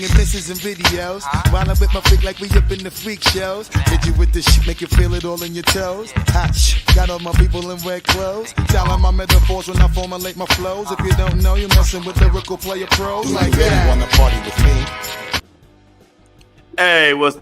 banging misses and videos. While I'm with my freak like we up in the freak shows. Hit you with the shit, make you feel it all in your toes. Hot shh, got all my people in red clothes. Styling my metaphors when I formulate my flows. If you don't know, you're messing with lyrical player pros like that. Wanna party with me? Hey, what's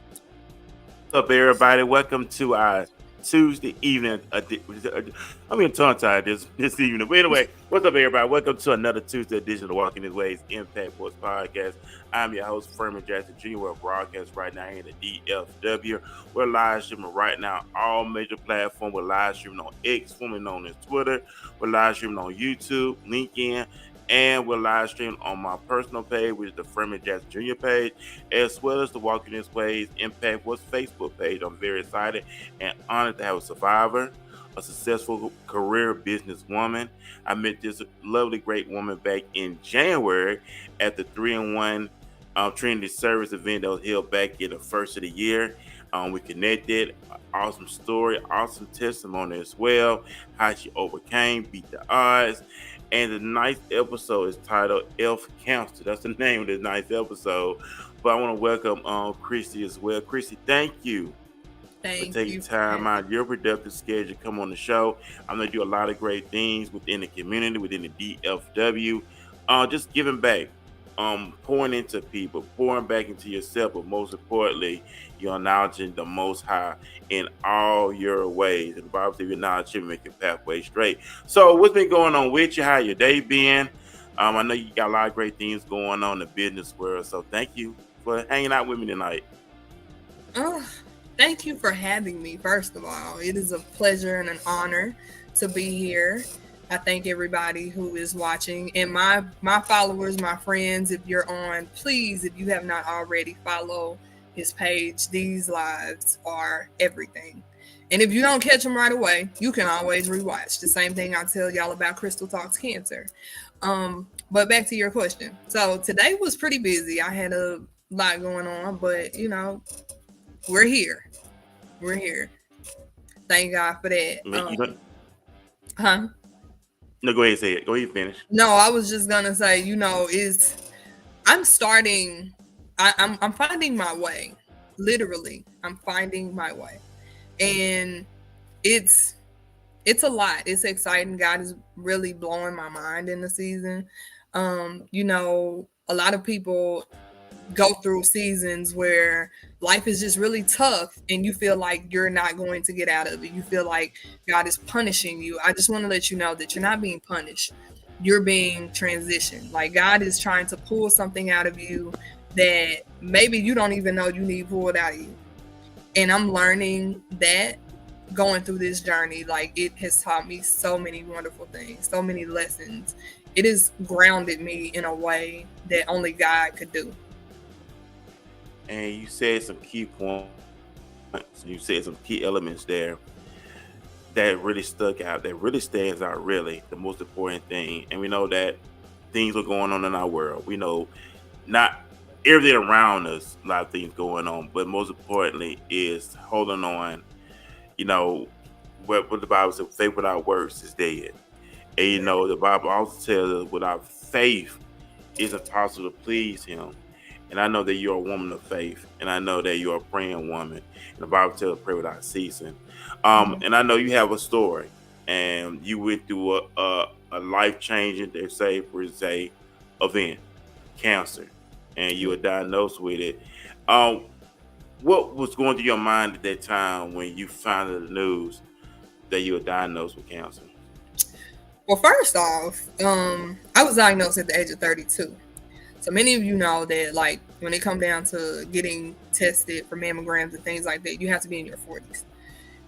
up, everybody? Welcome to our Tuesday evening. I'm getting tongue-tied this evening. But anyway, what's up, everybody? Welcome to another Tuesday edition of Walking His Ways Impact Sports Podcast. I'm your host, Furman Jackson Jr. We're broadcast right now in the DFW. We're live streaming right now on all major platforms. We're live streaming on X, formerly known as Twitter. We're live streaming on YouTube, LinkedIn, and we're live streaming on my personal page, which is the Furman Jackson Jr. page, as well as the Walking His Ways Impact Sports Facebook page. I'm very excited and honored to have a survivor, a successful career businesswoman. I met this lovely, great woman back in January at the 3-in-1 Trinity Service event that was held back in the first of the year. We connected. Awesome story, awesome testimony as well. How she overcame, beat the odds. And the ninth episode is titled Elf Counselor. That's the name of this ninth episode. But I want to welcome Christy as well. Christy, thank you for taking time out of your productive schedule to come on the show. I'm going to do a lot of great things within the community, within the DFW. Just giving back, pouring into people, pouring back into yourself, but most importantly, you're acknowledging the Most High in all your ways. And the Bible says, acknowledge him, make your pathway straight. So what's been going on with you? How your day been? I know you got a lot of great things going on in the business world. So thank you for hanging out with me tonight. Thank you for having me, first of all. It is a pleasure and an honor to be here. I thank everybody who is watching, and my followers, my friends. If you're on, please, if you have not already, follow his page. These lives are everything. And if you don't catch them right away, you can always rewatch. The same thing I tell y'all about Crystal Talks Cancer. But back to your question. So today was pretty busy. I had a lot going on, but you know, we're here. We're here. Thank God for that. Huh? No, go ahead and say it. Go ahead and finish. No, I was just gonna say, you know, I'm finding my way. Literally, I'm finding my way. And it's a lot. It's exciting. God is really blowing my mind in the season. You know, a lot of people go through seasons where life is just really tough and you feel like you're not going to get out of it. You feel like God is punishing you. I just want to let you know that you're not being punished. You're being transitioned. Like God is trying to pull something out of you that maybe you don't even know you need pulled out of you. And I'm learning that going through this journey. Like it has taught me so many wonderful things, so many lessons. It has grounded me in a way that only God could do. And you said some key points. You said some key elements there that really stuck out, that really stands out, really, the most important thing. And we know that things are going on in our world. We know not everything around us, a lot of things going on, but most importantly is holding on. You know, what the Bible says, faith without works is dead. And you know, the Bible also tells us without faith, it's impossible to please him. And I know that you're a woman of faith, and I know that you're a praying woman. And the Bible tells us pray without ceasing. And I know you have a story, and you went through a life-changing, they say, for say, event, cancer, and you were diagnosed with it. What was going through your mind at that time when you found out the news that you were diagnosed with cancer? Well, first off, I was diagnosed at the age of 32. So many of you know that, like, when it comes down to getting tested for mammograms and things like that, you have to be in your 40s.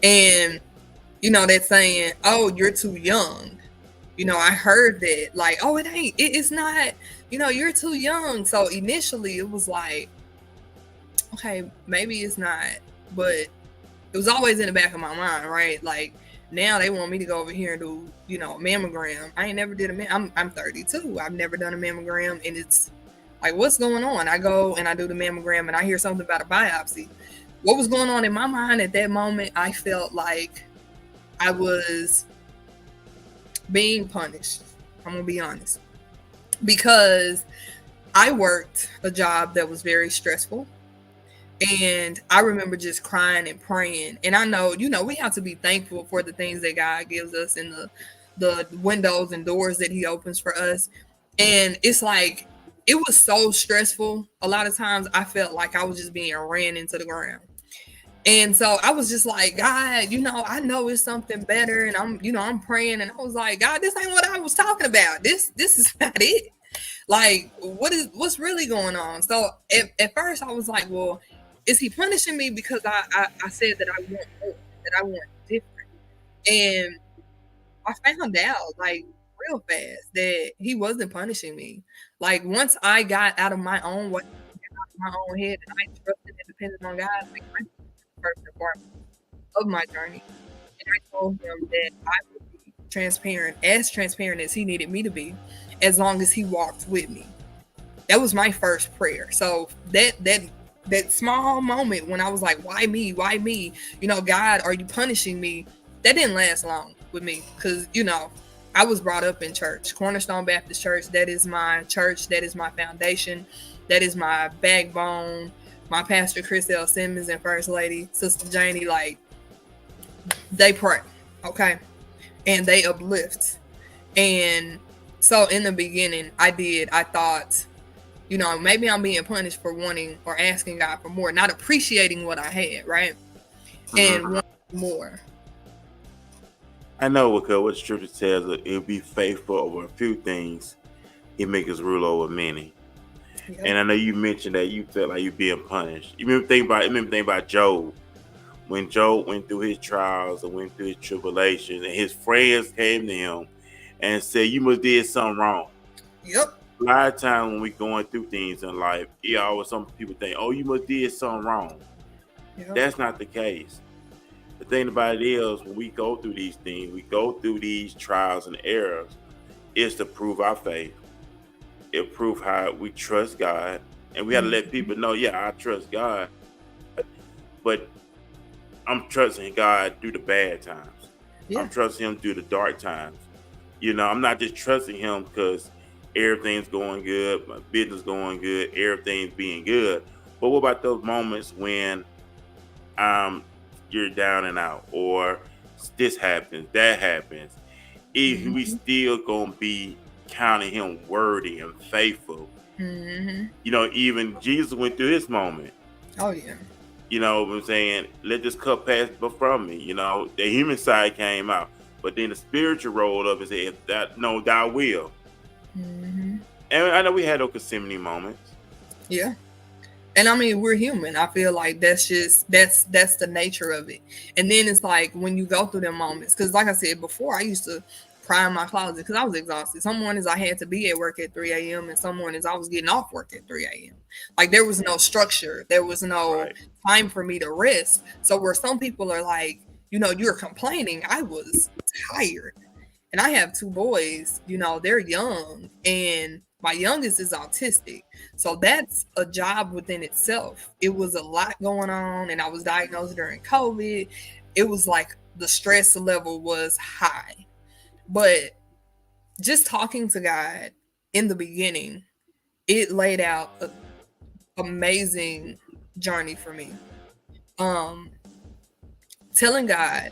And, you know, that saying, oh, you're too young. You know, I heard that, like, oh, it's not, you know, you're too young. So initially it was like, okay, maybe it's not. But it was always in the back of my mind, right? Like, now they want me to go over here and do, you know, a mammogram. I ain't never did I'm 32. I've never done a mammogram, and it's like, what's going on? I go and I do the mammogram and I hear something about a biopsy. What was going on in my mind at that moment? I felt like I was being punished. I'm gonna be honest, because I worked a job that was very stressful. And I remember just crying and praying. And I know, we have to be thankful for the things that God gives us and the windows and doors that he opens for us. And it's like, it was so stressful. A lot of times I felt like I was just being ran into the ground. And so I was just like, God, I know it's something better. And I'm praying. And I was like, God, this ain't what I was talking about. This is not it. Like, what's really going on? So at first I was like, well, is he punishing me because I said that I want more, that I want different? And I found out like real fast that he wasn't punishing me. Like once I got out of my own way, out of my own head, and I trusted and depended on God, like I first and foremost of my journey. And I told him that I would be transparent as he needed me to be, as long as he walked with me. That was my first prayer. So that small moment when I was like, why me? Why me? God, are you punishing me? That didn't last long with me because, I was brought up in church, Cornerstone Baptist Church. That is my church. That is my foundation. That is my backbone. My pastor, Chris L. Simmons, and First Lady, Sister Janie, like, they pray, okay? And they uplift. And so in the beginning, I thought, maybe I'm being punished for wanting or asking God for more, not appreciating what I had, right? And wanting more. I know because what scripture tells us, it'll be faithful over a few things, he make us rule over many. Yep. And I know you mentioned that you felt like you're being punished. You remember thinking about Job. When Job went through his trials and went through his tribulations, and his friends came to him and said, you must did something wrong. Yep. A lot of times when we're going through things in life, some people think, oh, you must did something wrong. Yep. That's not the case. The thing about it is, when we go through these things, we go through these trials and errors, it's to prove our faith. It proves how we trust God. And we have to let people know, I trust God. But I'm trusting God through the bad times. Yeah. I'm trusting him through the dark times. I'm not just trusting him because everything's going good, my business going good, everything's being good. But what about those moments when you're down and out, or this happens, that happens? If we still gonna be counting him worthy and faithful. Even Jesus went through his moment. Oh yeah. You know what I'm saying? Let this cup pass from me. The human side came out, but then the spiritual rolled up and said, thy will. And I know we had those Gethsemane moments. Yeah. And I mean, we're human. I feel like that's the nature of it. And then it's like when you go through them moments, because like I said before, I used to cry in my closet because I was exhausted. Some mornings I had to be at work at 3 a.m. and some mornings I was getting off work at 3 a.m. Like there was no structure. There was no time for me to rest. So where some people are like, you're complaining, I was tired. And I have 2 boys, they're young, and my youngest is autistic. So that's a job within itself. It was a lot going on, and I was diagnosed during COVID. It was like the stress level was high. But just talking to God in the beginning, it laid out an amazing journey for me. Telling God,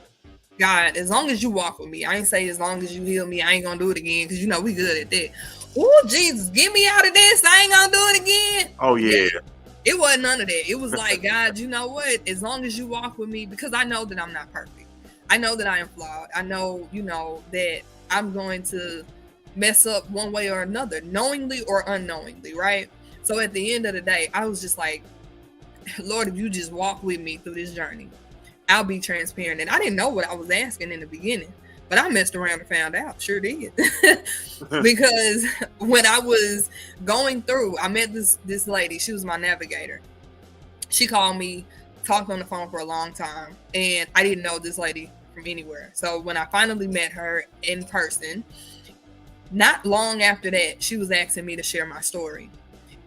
as long as you walk with me, I ain't say as long as you heal me, I ain't gonna do it again, because we good at that. Oh, Jesus, get me out of this. I ain't gonna do it again. Oh, yeah. It wasn't none of that. It was like, God, you know what? As long as you walk with me, because I know that I'm not perfect. I know that I am flawed. I know, that I'm going to mess up one way or another, knowingly or unknowingly, right? So at the end of the day, I was just like, Lord, if you just walk with me through this journey, I'll be transparent. And I didn't know what I was asking in the beginning. But I messed around and found out. Sure did. Because when I was going through, I met this lady. She was my navigator. She called me, talked on the phone for a long time, and I didn't know this lady from anywhere. So when I finally met her in person, not long after that, she was asking me to share my story.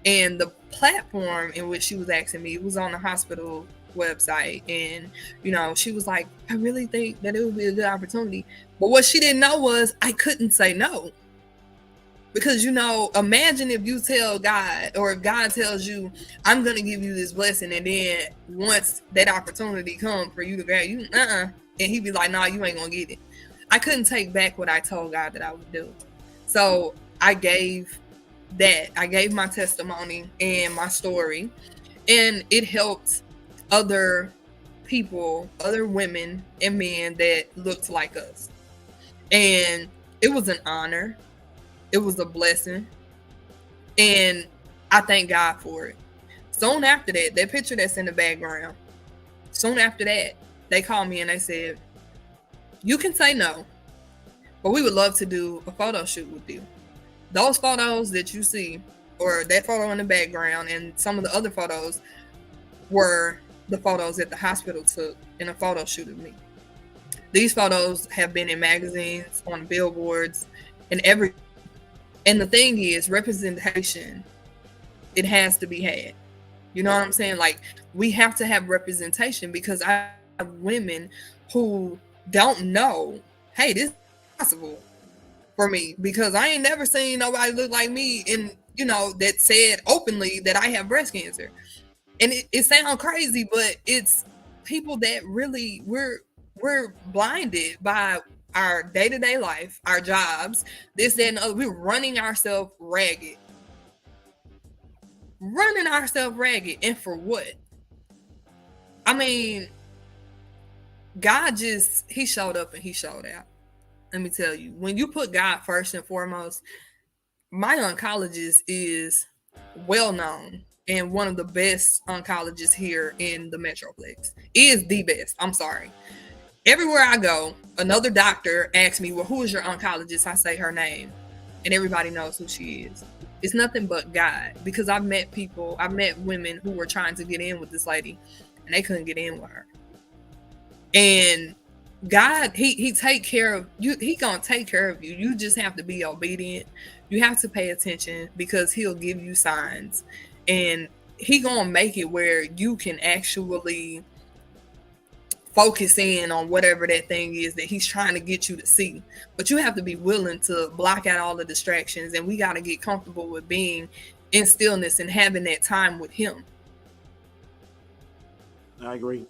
And the platform in which she was asking me was on the hospital website, and she was like, I really think that it would be a good opportunity. But what she didn't know was I couldn't say no. Because, you know, imagine if you tell God, or if God tells you, I'm going to give you this blessing, and then once that opportunity comes for you to grab you, and he'd be like, nah, you ain't going to get it. I couldn't take back what I told God that I would do. So I gave my testimony and my story, and it helped other people, other women and men that looked like us. And it was an honor. It was a blessing. And I thank God for it. Soon after that picture that's in the background, soon after that, they called me and they said, you can say no, but we would love to do a photo shoot with you. Those photos that you see, or that photo in the background, and some of the other photos were the photos that the hospital took in a photo shoot of me. These photos have been in magazines, on billboards, and everything. And the thing is, representation, it has to be had. You know what I'm saying? Like, we have to have representation, because I have women who don't know, hey, this is possible for me, because I ain't never seen nobody look like me, and, you know, that said openly that I have breast cancer. And it sounds crazy, but it's people that really, we're blinded by our day-to-day life, our jobs, this, that, and other. We're running ourselves ragged. And for what? I mean, God he showed up and he showed out. Let me tell you, when you put God first and foremost, my oncologist is well known and one of the best oncologists here in the Metroplex. Is the best. I'm sorry. Everywhere I go, another doctor asks me, well, who is your oncologist? I say her name, and everybody knows who she is. It's nothing but God, because I've met women who were trying to get in with this lady, and they couldn't get in with her. And God, he take care of you. He gonna take care of you. You just have to be obedient. You have to pay attention, because he'll give you signs, and he gonna make it where you can actually focus in on whatever that thing is that he's trying to get you to see. But you have to be willing to block out all the distractions, and we got to get comfortable with being in stillness and having that time with him. I agree.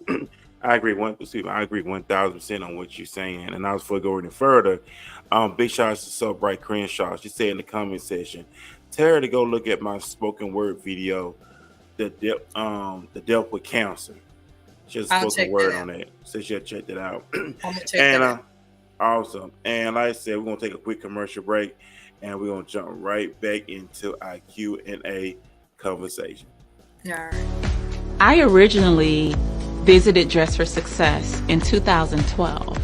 I agree 1,000% on what you're saying. And I was for going further. Big shout out to So Bright Crenshaw. She said in the comment section, tell her to go look at my spoken word video, the Death with Cancer. She has spoken word on that. So she'll check that out. I'm gonna check that out. Awesome. And like I said, we're gonna take a quick commercial break, and we're gonna jump right back into our Q&A conversation. All right. I originally visited Dress for Success in 2012.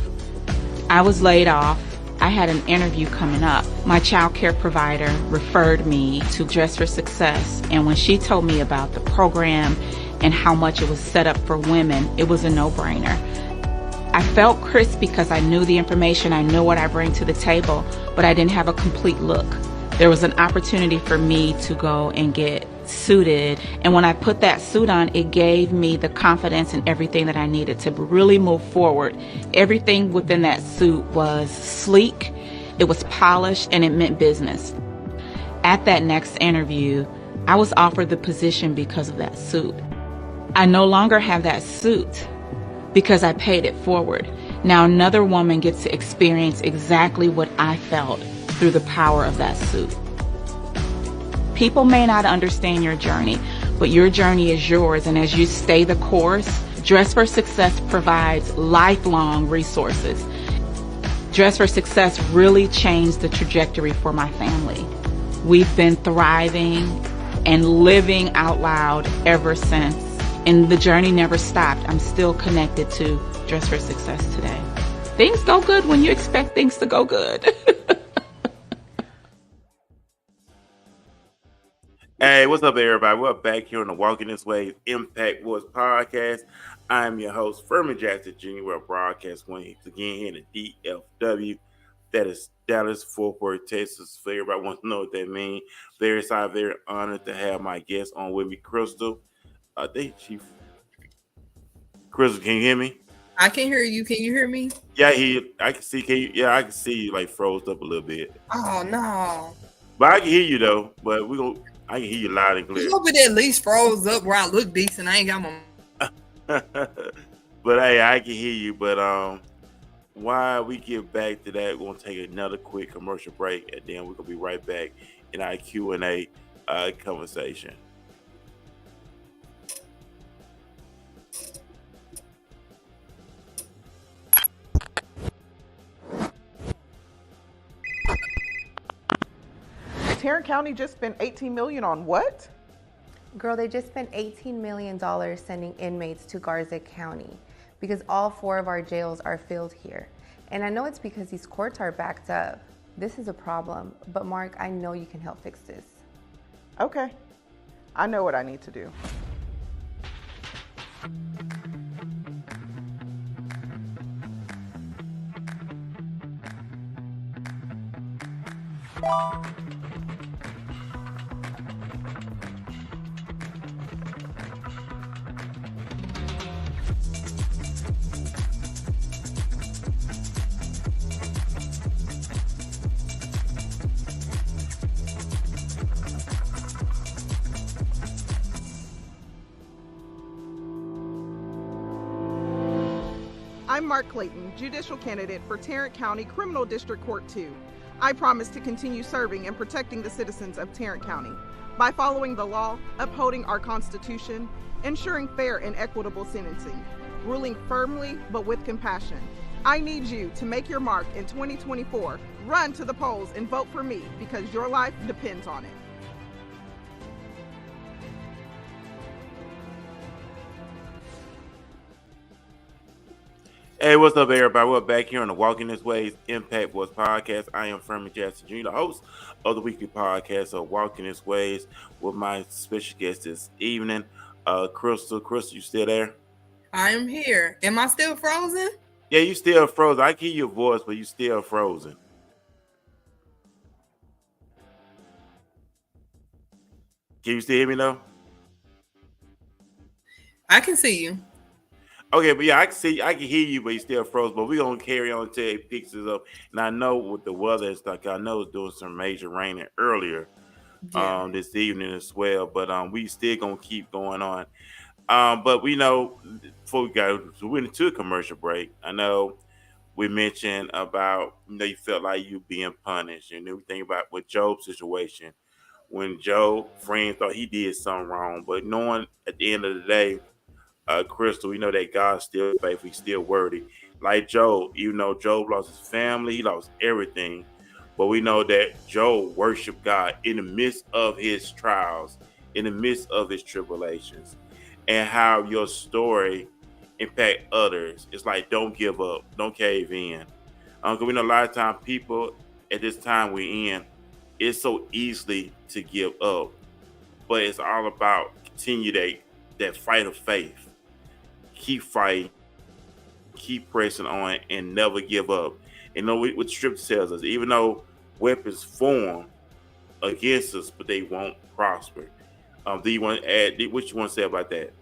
I was laid off. I had an interview coming up. My child care provider referred me to Dress for Success, and when she told me about the program and how much it was set up for women, it was a no-brainer. I felt crisp because I knew the information, I knew what I bring to the table, but I didn't have a complete look. There was an opportunity for me to go and get suited, and when I put that suit on, it gave me the confidence and everything that I needed to really move forward. Everything within that suit was sleek, it was polished, and it meant business. At that next interview, I was offered the position because of that suit. I no longer have that suit because I paid it forward. Now another woman gets to experience exactly what I felt through the power of that suit. People may not understand your journey, but your journey is yours, and as you stay the course, Dress for Success provides lifelong resources. Dress for Success really changed the trajectory for my family. We've been thriving and living out loud ever since. And the journey never stopped. I'm still connected to Dress for Success today. Things go good when you expect things to go good. Hey, what's up, everybody? We're back here on the Walking This Way Impact Wars podcast. I'm your host, Furman Jackson Jr. We're broadcast once again here in the DFW. That is Dallas, Fort Worth, Texas. For everybody wants to know what that means. Very excited, very honored to have my guest on with me, Crystal. I think Crystal, can you hear me? I can hear you. Can you hear me? Yeah, I can see. I can see you like froze up a little bit. Oh no. But I can hear you though. But I can hear you loud and I clear. hope it at least froze up where I look decent. I ain't got my. But hey, I can hear you. But while we get back to that, we're gonna take another quick commercial break, and then we're gonna be right back in our Q&A conversation. Tarrant County just spent $18 million on what? Girl, they just spent $18 million sending inmates to Garza County because all 4 of our jails are filled here. And I know it's because these courts are backed up. This is a problem, but Mark, I know you can help fix this. Okay, I know what I need to do. I'm Mark Clayton, judicial candidate for Tarrant County Criminal District Court 2. I promise to continue serving and protecting the citizens of Tarrant County by following the law, upholding our Constitution, ensuring fair and equitable sentencing, ruling firmly but with compassion. I need you to make your mark in 2024. Run to the polls and vote for me because your life depends on it. Hey, what's up, everybody? We're back here on the Walking This Way's Impact Voice podcast. I am Furman Jackson Jr., the host of the weekly podcast of Walking This Ways, with my special guest this evening, Crystal. Crystal, you still there? I am here. Am I still frozen? Yeah, you still frozen. I can hear your voice, but you still frozen. Can you still hear me though? I can see you. Okay, but yeah, I can hear you, but you still froze. But we're gonna carry on until it picks us up. And I know with the weather and stuff, I know it's doing some major raining earlier this evening as well. But we still gonna keep going on. But we know before we went into a commercial break, I know we mentioned about you felt like you being punished, and everything about with Job's situation when Job friends thought he did something wrong, but knowing at the end of the day. Crystal, we know that God's still faithful, he's still worthy. Like Job, you know, Job lost his family, he lost everything. But we know that Job worshiped God in the midst of his trials, in the midst of his tribulations, and how your story impact others. It's like, don't give up, don't cave in. Because we know a lot of times people at this time we're in, it's so easily to give up. But it's all about continue that fight of faith. Keep fighting, keep pressing on, and never give up. And know what Scripture tells us, even though weapons form against us, but they won't prosper. Do you want to add? What you want to say about that?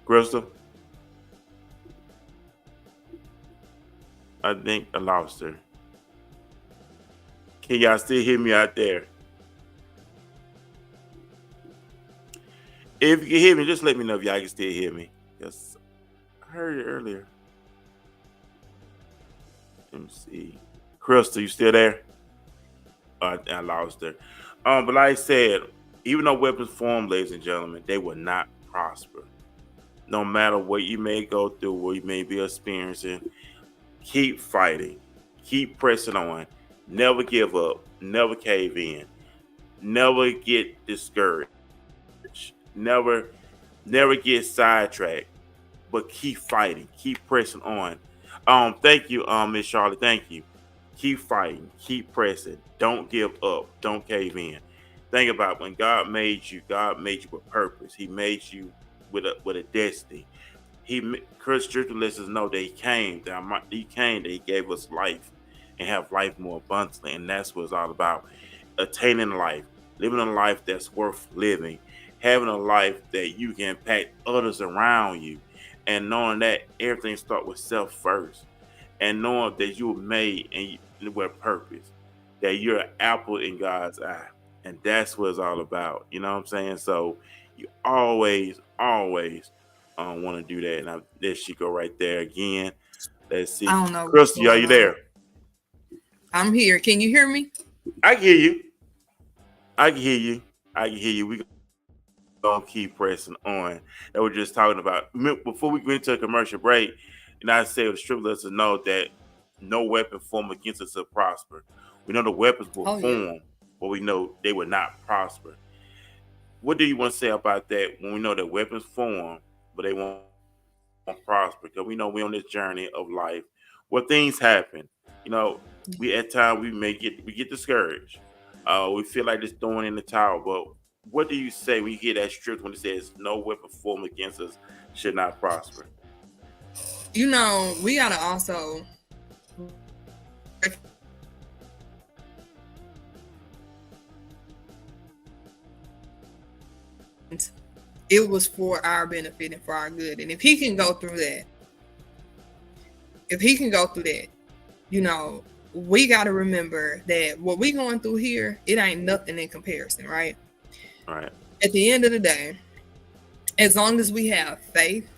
Crystal? I think I lost her. Can y'all still hear me out there? If you can hear me, just let me know if y'all can still hear me. Yes, I heard it earlier. Let me see. Crystal, you still there? I lost her. But like I said, even though weapons form, ladies and gentlemen, they will not prosper. No matter what you may go through, what you may be experiencing, keep fighting, keep pressing on, never give up, never cave in, never get discouraged. Never get sidetracked, but keep fighting, keep pressing on. Thank you, Miss Charlotte. Thank you. Keep fighting, keep pressing. Don't give up. Don't cave in. Think about when God made you with purpose. He made you with a destiny. Scripture lets us know that He came. That He gave us life and have life more abundantly, and that's what it's all about. Attaining life, living a life that's worth living. Having a life that you can impact others around you, and knowing that everything starts with self first. and knowing that you were made and you, with purpose, that you're an apple in God's eye, and that's what it's all about. You know what I'm saying? So you always want to do that. And there she go right there again. Let's see, I don't know what's Christy, are you going on. there? I'm here. Can you hear me? I can hear you. I can hear you. I can hear you. We gonna keep pressing on. That we're just talking about before we go into a commercial break. And I say the strip lets us know that no weapon formed against us will prosper. We know the weapons will form, but we know they will not prosper. What do you want to say about that when we know that weapons form, but they won't prosper? Because we know we're on this journey of life where things happen. You know, we at times we get discouraged. We feel like just throwing in the towel. But what do you say when you hear that script when it says no weapon formed against us should not prosper? You know, we gotta also it was for our benefit and for our good. And if he can go through that, you know, we got to remember that what we going through here, it ain't nothing in comparison, right? Right. At the end of the day, as long as we have faith,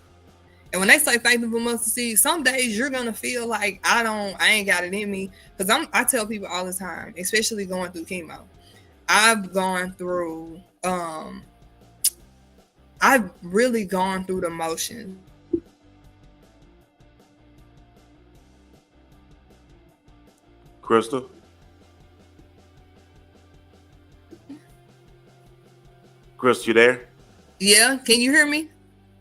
and when they say faith of a mustard seed, some days you're gonna feel like I ain't got it in me. Because I tell people all the time, especially going through chemo, I've really gone through the motions. Crystal, you there? Yeah, can you hear me?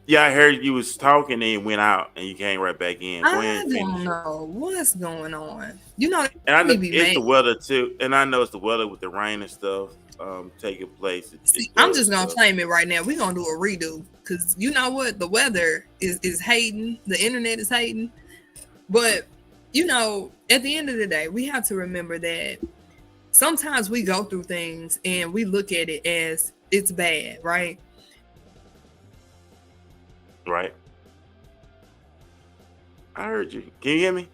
Yeah, I heard you was talking and you went out and you came right back in. Go ahead and I finish. don't know what's going on. You know, And I know they be it's the mad. weather too, and I know it's the weather with the rain and stuff taking place. See, I'm just gonna claim it right now. We're gonna do a redo because you know what? The weather is hating, the internet is hating. But you know, at the end of the day, we have to remember that sometimes we go through things and we look at it as it's bad, right? Right. I heard you. Can you hear me?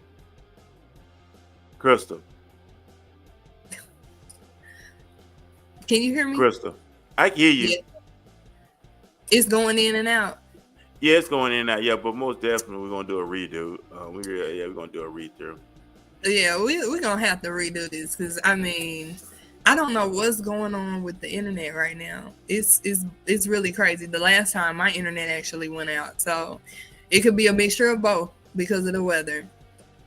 Crystal. Can you hear me? Crystal. I can hear you. Yeah. It's going in and out. Yeah, it's going in and out. Yeah, but most definitely we're gonna do a redo. We're gonna do a read through. Yeah, we're gonna have to redo this because I mean, I don't know what's going on with the internet right now. It's really crazy. The last time my internet actually went out, so it could be a mixture of both because of the weather.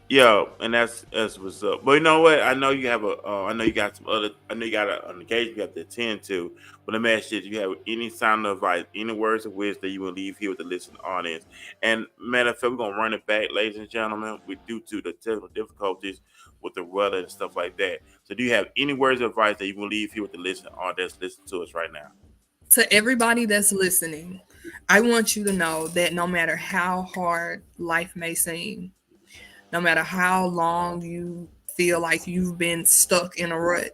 Yeah, and that's what's up. But you know what? I know you have I know you got some other. I know you got an engagement you have to attend to. But let me ask you: do you have any sound of advice, any words of wisdom that you will leave here with the listening audience? And matter of fact, we're gonna run it back, ladies and gentlemen. We due to the technical difficulties with the weather and stuff like that. So, do you have any words of advice that you will leave here with the listening audience? Listen to us right now. To everybody that's listening, I want you to know that no matter how hard life may seem, no matter how long you feel like you've been stuck in a rut,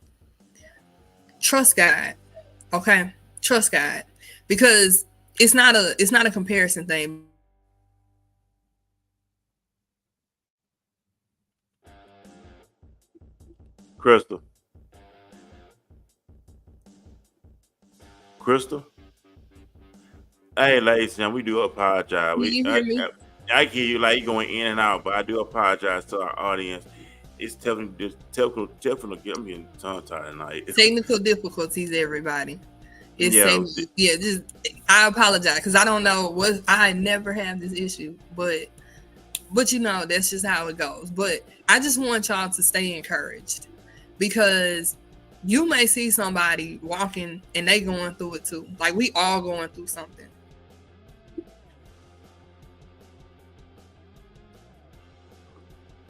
trust God. Okay? Trust God. Because it's not a comparison thing. Crystal. Hey, ladies and gentlemen, we do apologize. Can you hear me? I hear you like going in and out, but I do apologize to our audience. It's technical. I'm getting tongue tied tonight. Technical difficulties, everybody. Yeah. Just I apologize because I don't know what I never have this issue, but you know that's just how it goes. But I just want y'all to stay encouraged because you may see somebody walking and they going through it too. Like we all going through something.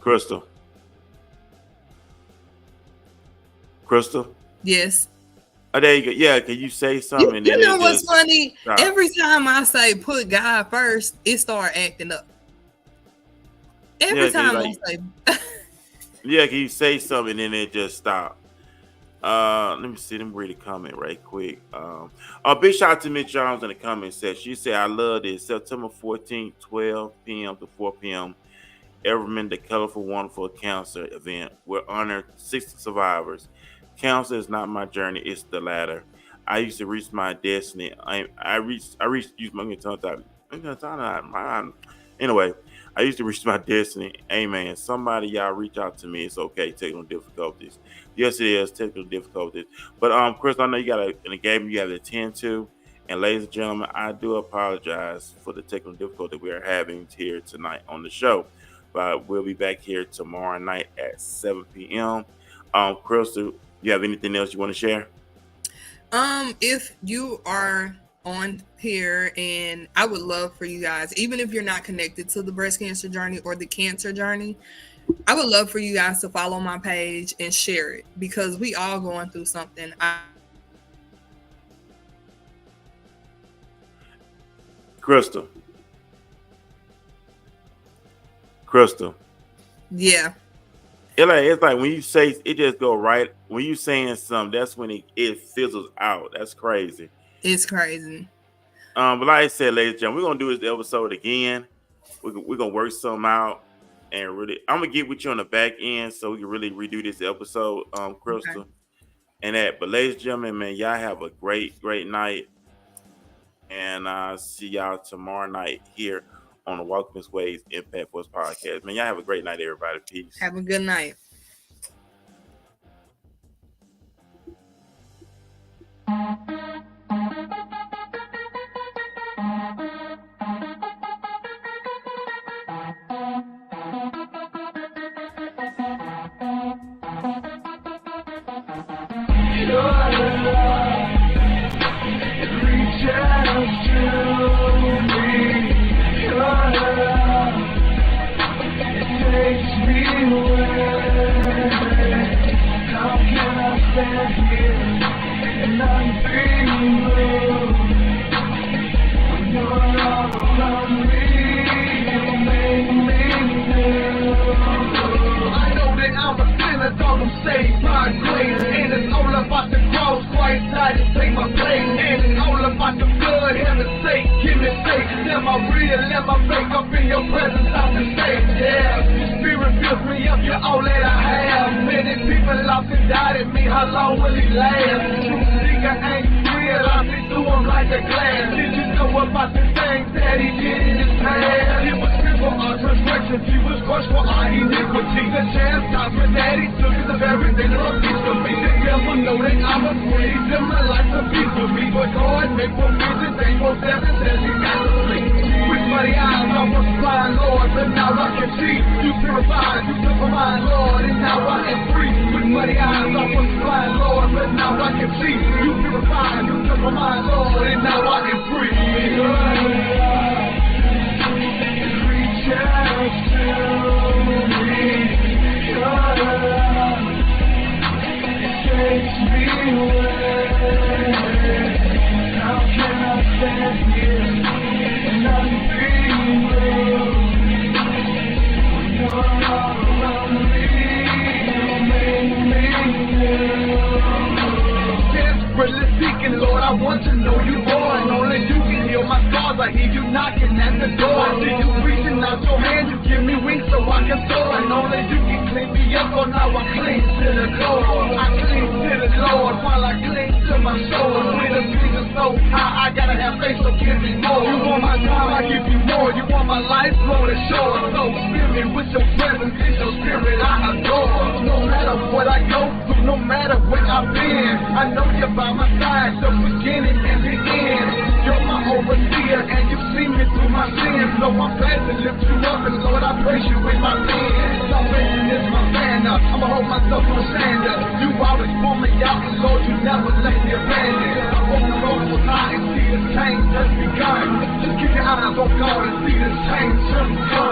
Crystal. Yes. Oh, there you go. Yeah, can you say something? And You then know it what's just funny? stop. Every time I say put God first, it start acting up. Every Yeah, 'cause time like- I say Yeah, can you say something and then it just stop? Let me see. Let me read a comment right quick. Big shout out to Miss Jones in the comment section. She said, I love this. September 14th, 12 p.m. to 4 p.m. Everman, the Colorful Wonderful Cancer event. We're honored 60 survivors. Cancer is not my journey, it's the ladder. I used to reach my destiny. Anyway, I used to reach my destiny. Amen. Somebody, y'all reach out to me. It's okay. Technical difficulties. Yes, it is technical difficulties. But Chris, I know you got in a game you have to attend to. And ladies and gentlemen, I do apologize for the technical difficulty we are having here tonight on the show. But we'll be back here tomorrow night at 7 p.m. Crystal, you have anything else you want to share? If you are on here, and I would love for you guys, even if you're not connected to the breast cancer journey or the cancer journey, I would love for you guys to follow my page and share it, because we all going through something. Crystal. Yeah. It's like when you say it, just go right. When you saying something, that's when it fizzles out. That's crazy. It's crazy. But like I said, ladies and gentlemen, we're gonna do this episode again. We're gonna work something out, and really, I'm gonna get with you on the back end so we can really redo this episode, Crystal. Okay. And that. But ladies and gentlemen, man, y'all have a great night, and I'll see y'all tomorrow night here on the Walking This Way's Impact Force podcast. Man, y'all have a great night, everybody. Peace. Have a good night. Just keep your eyes on God and see the change.